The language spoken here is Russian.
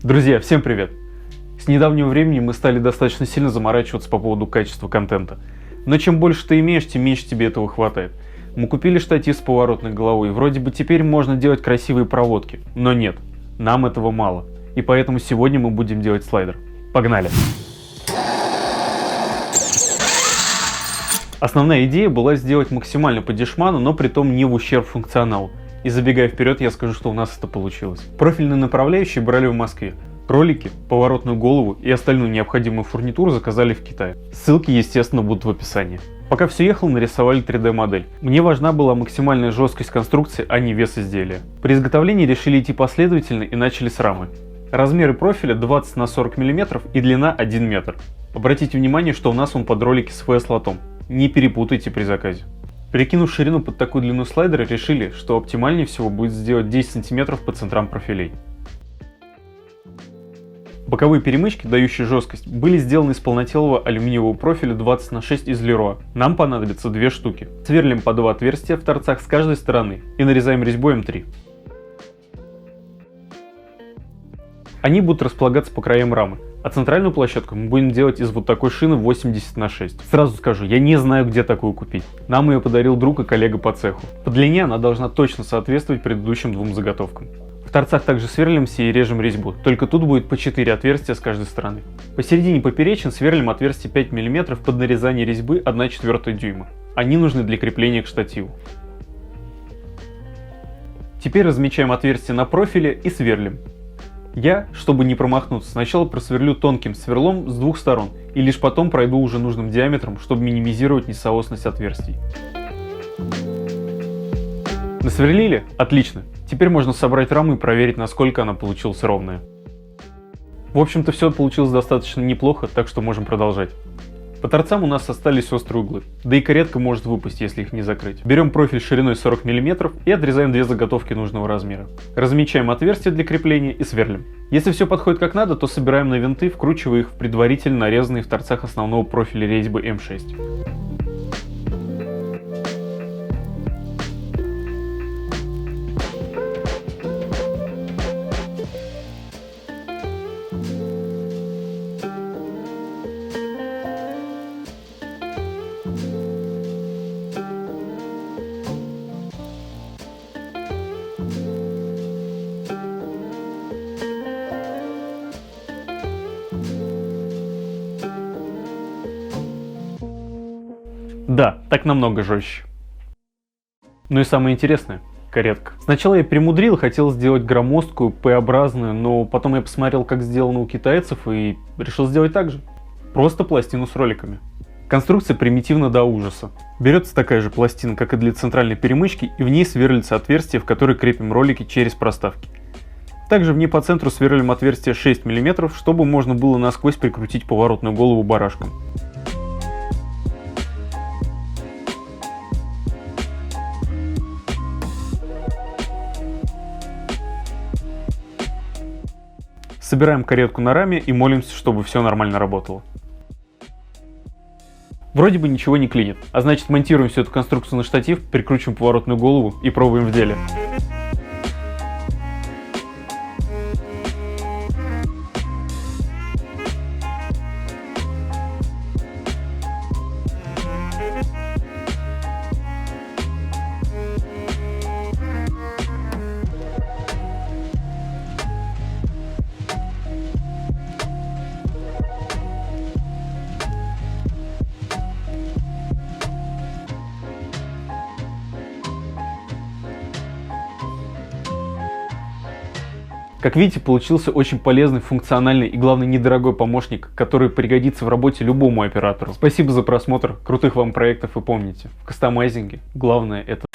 Друзья, всем привет! С недавнего времени мы стали достаточно сильно заморачиваться по поводу качества контента. Но чем больше ты имеешь, тем меньше тебе этого хватает. Мы купили штатив с поворотной головой, и вроде бы теперь можно делать красивые проводки. Но нет, нам этого мало. И поэтому сегодня мы будем делать слайдер. Погнали! Основная идея была сделать максимально по дешману, но при том не в ущерб функционалу. И забегая вперед, я скажу, что у нас это получилось. Профильные направляющие брали в Москве. Ролики, поворотную голову и остальную необходимую фурнитуру заказали в Китае. Ссылки, естественно, будут в описании. Пока все ехало, нарисовали 3D модель. Мне важна была максимальная жесткость конструкции, а не вес изделия. При изготовлении решили идти последовательно и начали с рамы. Размеры профиля 20 на 40 мм и длина 1 метр. Обратите внимание, что у нас он под ролики с FS-лотом. Не перепутайте при заказе. Перекинув ширину под такую длину слайдера, решили, что оптимальнее всего будет сделать 10 см по центрам профилей. Боковые перемычки, дающие жесткость, были сделаны из полнотелого алюминиевого профиля 20 на 6 из Leroy. Нам понадобится 2 штуки. Сверлим по 2 отверстия в торцах с каждой стороны и нарезаем резьбой М3. Они будут располагаться по краям рамы, а центральную площадку мы будем делать из вот такой шины 80 на 6. Сразу скажу, я не знаю, где такую купить. Нам ее подарил друг и коллега по цеху. По длине она должна точно соответствовать предыдущим двум заготовкам. В торцах также сверлимся и режем резьбу, только тут будет по 4 отверстия с каждой стороны. Посередине поперечин сверлим отверстие 5 мм под нарезание резьбы 1/4 дюйма. Они нужны для крепления к штативу. Теперь размечаем отверстие на профиле и сверлим. Я, чтобы не промахнуться, сначала просверлю тонким сверлом с двух сторон и лишь потом пройду уже нужным диаметром, чтобы минимизировать несоосность отверстий. Насверлили? Отлично. Теперь можно собрать раму и проверить, насколько она получилась ровная. В общем-то, все получилось достаточно неплохо, так что можем продолжать. По торцам у нас остались острые углы, да и каретка может выпасть, если их не закрыть. Берем профиль шириной 40 мм и отрезаем 2 заготовки нужного размера. Размечаем отверстия для крепления и сверлим. Если все подходит как надо, то собираем на винты, вкручивая их в предварительно нарезанные в торцах основного профиля резьбы М6. Да, так намного жестче. Ну и самое интересное – каретка. Сначала я примудрил, хотел сделать громоздкую, П-образную, но потом я посмотрел, как сделано у китайцев, и решил сделать так же. Просто пластину с роликами. Конструкция примитивна до ужаса. Берется такая же пластина, как и для центральной перемычки, и в ней сверлится отверстие, в которое крепим ролики через проставки. Также в ней по центру сверлим отверстие 6 мм, чтобы можно было насквозь прикрутить поворотную голову барашком. Собираем каретку на раме и молимся, чтобы все нормально работало. Вроде бы ничего не клинит, а значит монтируем всю эту конструкцию на штатив, прикручиваем поворотную голову и пробуем в деле. Как видите, получился очень полезный, функциональный и, главное, недорогой помощник, который пригодится в работе любому оператору. Спасибо за просмотр, крутых вам проектов и помните, в кастомайзинге главное это